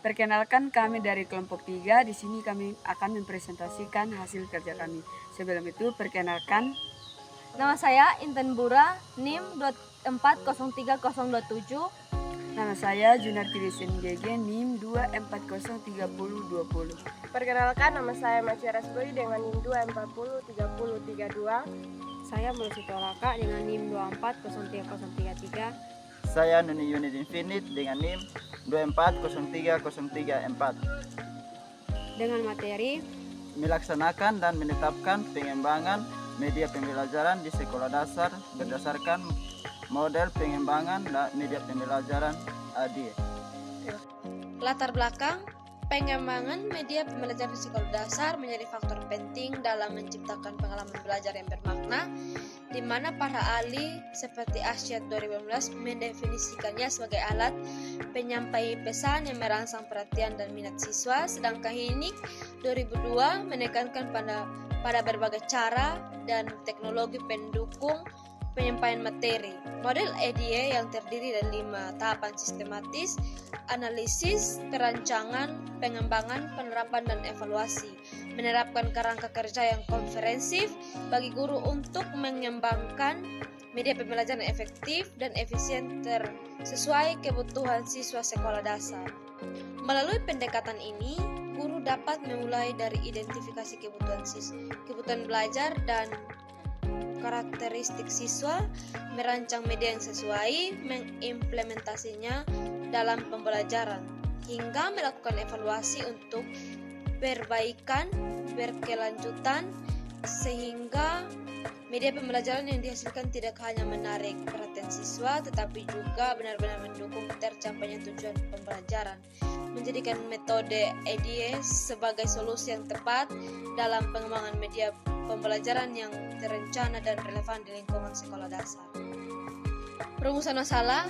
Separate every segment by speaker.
Speaker 1: Perkenalkan, kami dari kelompok 3. Di sini kami akan mempresentasikan hasil kerja kami. Sebelum itu, perkenalkan.
Speaker 2: Nama saya Inten Bura, NIM 24030027.
Speaker 1: Nama saya Junar Krisen GG, NIM 2403020.
Speaker 3: Perkenalkan, nama saya Macia Rasboi dengan NIM 2403032.
Speaker 2: Saya Mulusito Laka dengan NIM 2403033.
Speaker 4: Saya Nuni Unit Infinite dengan NIM 2403034.
Speaker 2: Dengan materi
Speaker 4: Melaksanakan dan menetapkan pengembangan media pembelajaran di sekolah dasar berdasarkan model pengembangan media pembelajaran ADIE.
Speaker 5: Latar belakang, pengembangan media pembelajaran di sekolah dasar menjadi faktor penting dalam menciptakan pengalaman belajar yang bermakna, di mana para ahli seperti Asyad 2015 mendefinisikannya sebagai alat penyampai pesan yang merangsang perhatian dan minat siswa, sedangkan Hinik 2002 menekankan pada berbagai cara dan teknologi pendukung penyampaian materi. Model EDA yang terdiri dari 5 tahapan sistematis: analisis, perancangan, pengembangan, penerapan, dan evaluasi, menerapkan kerangka kerja yang komprehensif bagi guru untuk mengembangkan media pembelajaran efektif dan efisien sesuai kebutuhan siswa sekolah dasar. Melalui pendekatan ini, guru dapat memulai dari identifikasi kebutuhan belajar dan karakteristik siswa, merancang media yang sesuai, mengimplementasinya dalam pembelajaran, hingga melakukan evaluasi untuk perbaikan berkelanjutan, sehingga media pembelajaran yang dihasilkan tidak hanya menarik perhatian siswa, tetapi juga benar-benar mendukung tercapainya tujuan pembelajaran, menjadikan metode EDA sebagai solusi yang tepat dalam pengembangan media pembelajaran yang terencana dan relevan di lingkungan sekolah dasar. Perumusan masalah: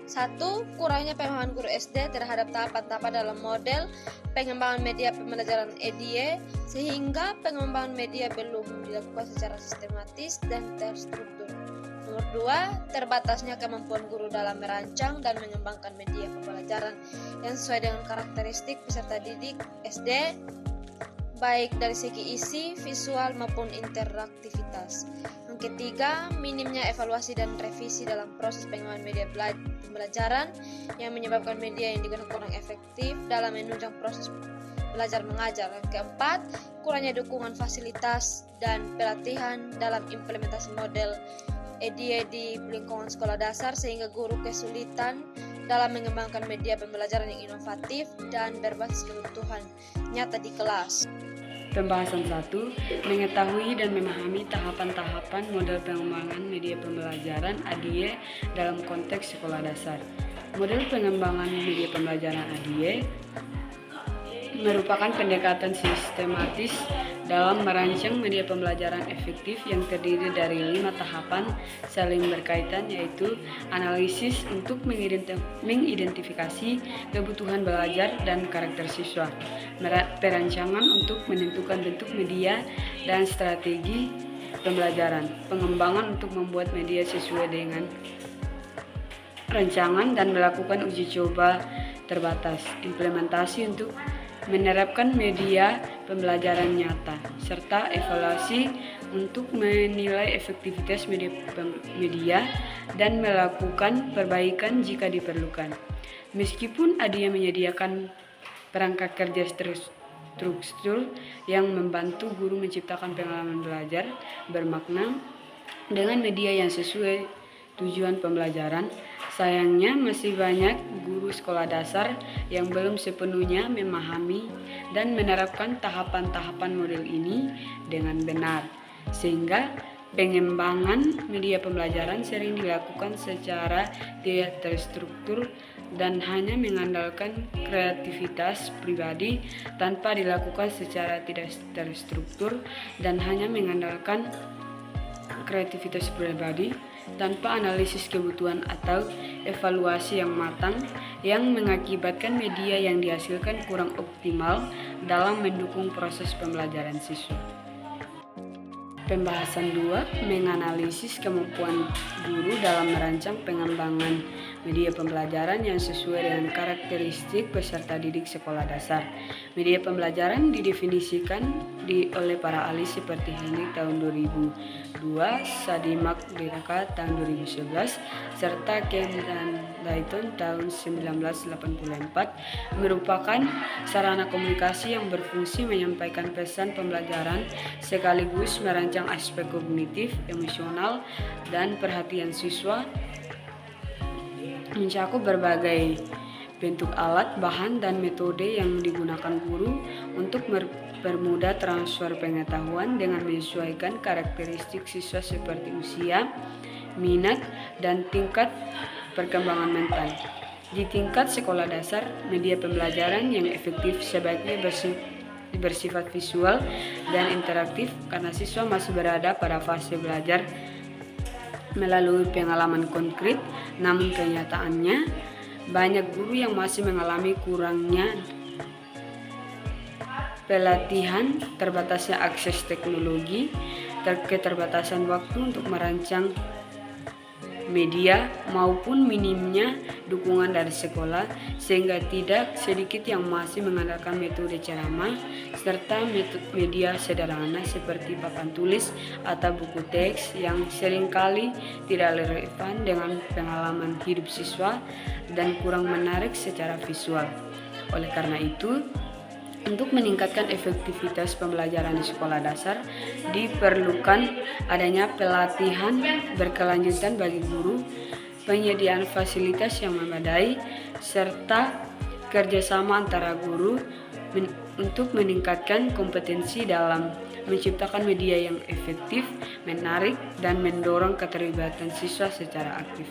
Speaker 5: 1. Kurangnya pemahaman guru SD terhadap tahapan-tahapan dalam model pengembangan media pembelajaran EDA, sehingga pengembangan media belum dilakukan secara sistematis dan terstruktur. Nomor 2. Terbatasnya kemampuan guru dalam merancang dan mengembangkan media pembelajaran yang sesuai dengan karakteristik peserta didik SD, baik dari segi isi, visual, maupun interaktivitas. Yang ketiga, minimnya evaluasi dan revisi dalam proses pengembangan media pembelajaran yang menyebabkan media yang digunakan kurang efektif dalam menunjang proses belajar mengajar. Yang keempat, kurangnya dukungan fasilitas dan pelatihan dalam implementasi model EDA di lingkungan sekolah dasar, sehingga guru kesulitan dalam mengembangkan media pembelajaran yang inovatif dan berbasis kebutuhan nyata di kelas.
Speaker 1: Pembahasan 1. Mengetahui dan memahami tahapan-tahapan model pengembangan media pembelajaran ADIE dalam konteks sekolah dasar. Model pengembangan media pembelajaran ADIE merupakan pendekatan sistematis dalam merancang media pembelajaran efektif yang terdiri dari 5 tahapan saling berkaitan, yaitu analisis untuk mengidentifikasi kebutuhan belajar dan karakter siswa, perancangan untuk menentukan bentuk media dan strategi pembelajaran, pengembangan untuk membuat media sesuai dengan rancangan dan melakukan uji coba terbatas, implementasi untuk menerapkan media pembelajaran nyata, serta evaluasi untuk menilai efektivitas media dan melakukan perbaikan jika diperlukan. Meskipun ADIE menyediakan perangkat kerja struktur yang membantu guru menciptakan pengalaman belajar bermakna dengan media yang sesuai tujuan pembelajaran, sayangnya masih banyak guru sekolah dasar yang belum sepenuhnya memahami dan menerapkan tahapan-tahapan model ini dengan benar, sehingga pengembangan media pembelajaran sering dilakukan secara tidak terstruktur dan hanya mengandalkan kreativitas pribadi tanpa dilakukan secara tidak terstruktur dan hanya mengandalkan kreativitas pribadi tanpa analisis kebutuhan atau evaluasi yang matang, yang mengakibatkan media yang dihasilkan kurang optimal dalam mendukung proses pembelajaran siswa. Pembahasan 2. Menganalisis kemampuan guru dalam merancang pengembangan media pembelajaran yang sesuai dengan karakteristik peserta didik sekolah dasar. Media pembelajaran didefinisikan oleh para ahli seperti Henrik tahun 2002, Sadimak Diraka tahun 2011, serta Ken dan Dayton tahun 1984, merupakan sarana komunikasi yang berfungsi menyampaikan pesan pembelajaran sekaligus merancang aspek kognitif, emosional, dan perhatian siswa, mencakup berbagai bentuk alat, bahan, dan metode yang digunakan guru untuk mempermudah transfer pengetahuan dengan menyesuaikan karakteristik siswa seperti usia, minat, dan tingkat perkembangan mental. Di tingkat sekolah dasar, media pembelajaran yang efektif sebaiknya bersifat visual dan interaktif karena siswa masih berada pada fase belajar melalui pengalaman konkret. Namun kenyataannya banyak guru yang masih mengalami kurangnya pelatihan, terbatasnya akses teknologi, keterbatasan waktu untuk merancang media, maupun minimnya dukungan dari sekolah, sehingga tidak sedikit yang masih mengandalkan metode ceramah serta media sederhana seperti papan tulis atau buku teks yang seringkali tidak relevan dengan pengalaman hidup siswa dan kurang menarik secara visual. Oleh karena itu, untuk meningkatkan efektivitas pembelajaran di sekolah dasar, diperlukan adanya pelatihan berkelanjutan bagi guru, penyediaan fasilitas yang memadai, serta kerjasama antara guru untuk meningkatkan kompetensi dalam menciptakan media yang efektif, menarik, dan mendorong keterlibatan siswa secara aktif.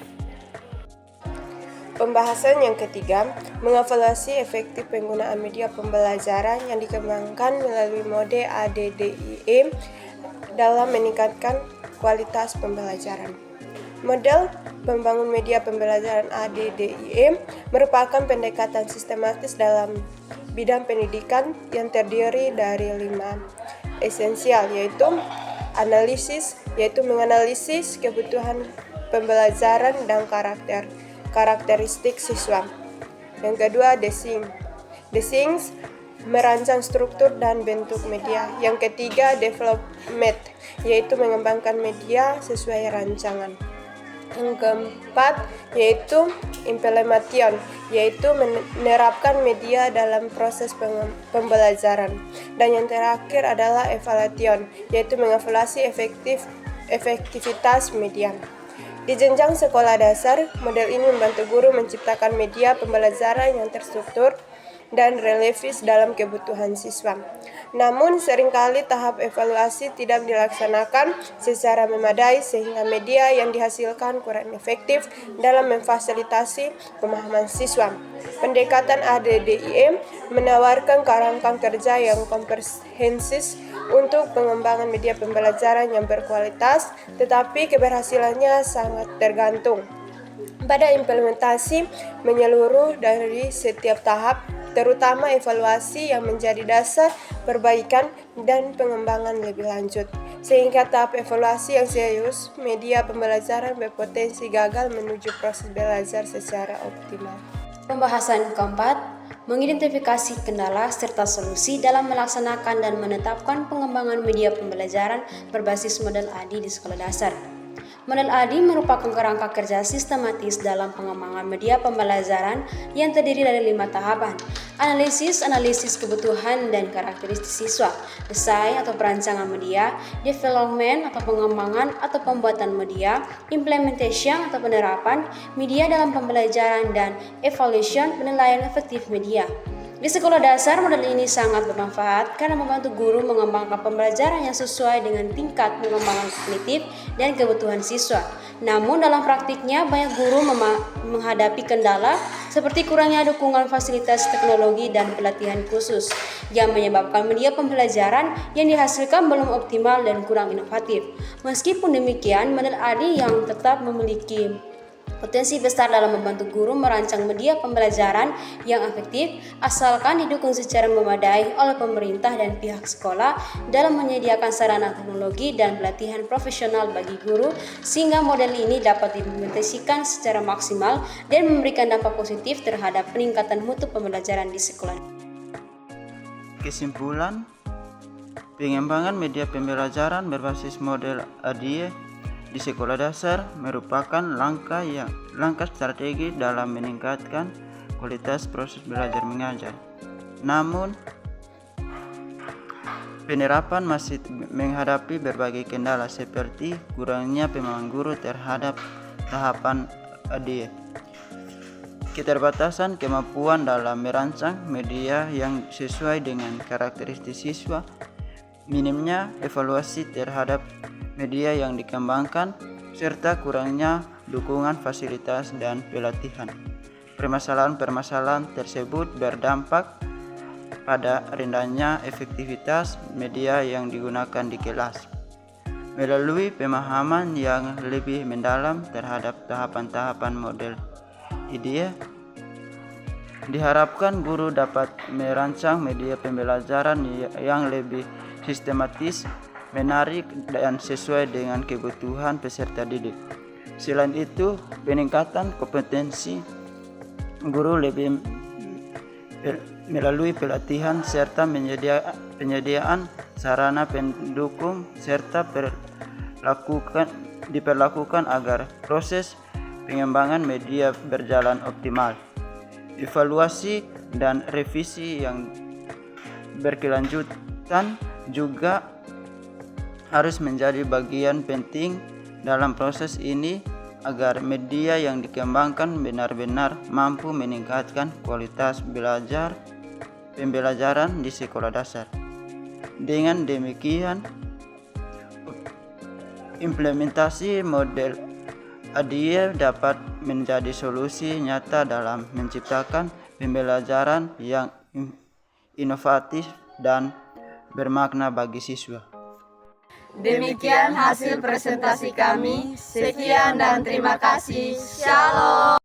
Speaker 3: Pembahasan yang ketiga, mengevaluasi efektif penggunaan media pembelajaran yang dikembangkan melalui mode ADDIE dalam meningkatkan kualitas pembelajaran. Model pembangun media pembelajaran ADDIE merupakan pendekatan sistematis dalam bidang pendidikan yang terdiri dari 5 esensial, yaitu analisis, yaitu menganalisis kebutuhan pembelajaran dan karakteristik siswa. Yang kedua, design. Design merancang struktur dan bentuk media. Yang ketiga, development, yaitu mengembangkan media sesuai rancangan. Yang keempat, yaitu implementation, yaitu menerapkan media dalam proses pembelajaran. Dan yang terakhir adalah evaluation, yaitu mengevaluasi efektivitas media. Di jenjang sekolah dasar, model ini membantu guru menciptakan media pembelajaran yang terstruktur dan relevan dalam kebutuhan siswa. Namun, seringkali tahap evaluasi tidak dilaksanakan secara memadai sehingga media yang dihasilkan kurang efektif dalam memfasilitasi pemahaman siswa. Pendekatan ADDIE menawarkan kerangka kerja yang komprehensif untuk pengembangan media pembelajaran yang berkualitas, tetapi keberhasilannya sangat tergantung pada implementasi menyeluruh dari setiap tahap, terutama evaluasi yang menjadi dasar perbaikan dan pengembangan lebih lanjut. Sehingga tahap evaluasi yang serius, media pembelajaran berpotensi gagal menuju proses belajar secara optimal.
Speaker 5: Pembahasan keempat, mengidentifikasi kendala serta solusi dalam melaksanakan dan menetapkan pengembangan media pembelajaran berbasis model ADI di sekolah dasar. Model ADI merupakan kerangka kerja sistematis dalam pengembangan media pembelajaran yang terdiri dari 5 tahapan: analisis kebutuhan dan karakteristik siswa, desain atau perancangan media, development atau pengembangan atau pembuatan media, implementation atau penerapan media dalam pembelajaran, dan evaluation penilaian efektif media. Di sekolah dasar, model ini sangat bermanfaat karena membantu guru mengembangkan pembelajaran yang sesuai dengan tingkat pengembangan kognitif dan kebutuhan siswa. Namun dalam praktiknya, banyak guru menghadapi kendala seperti kurangnya dukungan fasilitas teknologi dan pelatihan khusus yang menyebabkan media pembelajaran yang dihasilkan belum optimal dan kurang inovatif. Meskipun demikian, model ADI yang tetap memiliki
Speaker 6: Potensi besar dalam membantu guru merancang media pembelajaran yang efektif asalkan didukung secara memadai oleh pemerintah dan pihak sekolah dalam menyediakan sarana teknologi dan pelatihan profesional bagi guru sehingga model ini dapat diimplementasikan secara maksimal dan memberikan dampak positif terhadap peningkatan mutu pembelajaran di sekolah.
Speaker 4: Kesimpulan, pengembangan media pembelajaran berbasis model ADIE di sekolah dasar merupakan langkah strategi dalam meningkatkan kualitas proses belajar mengajar. Namun, penerapan masih menghadapi berbagai kendala seperti kurangnya pemahaman guru terhadap tahapan ADIE, keterbatasan kemampuan dalam merancang media yang sesuai dengan karakteristik siswa, minimnya evaluasi terhadap media yang dikembangkan, serta kurangnya dukungan fasilitas dan pelatihan. Permasalahan-permasalahan tersebut berdampak pada rendahnya efektivitas media yang digunakan di kelas. Melalui pemahaman yang lebih mendalam terhadap tahapan-tahapan model IDEA, diharapkan guru dapat merancang media pembelajaran yang lebih sistematis, menarik, dan sesuai dengan kebutuhan peserta didik. Selain itu, peningkatan kompetensi guru lebih melalui pelatihan serta penyediaan sarana pendukung serta diperlakukan agar proses pengembangan media berjalan optimal. Evaluasi dan revisi yang berkelanjutan juga harus menjadi bagian penting dalam proses ini agar media yang dikembangkan benar-benar mampu meningkatkan kualitas pembelajaran di sekolah dasar. Dengan demikian, implementasi model ADIE dapat menjadi solusi nyata dalam menciptakan pembelajaran yang inovatif dan bermakna bagi siswa.
Speaker 7: Demikian hasil presentasi kami. Sekian dan terima kasih. Shalom.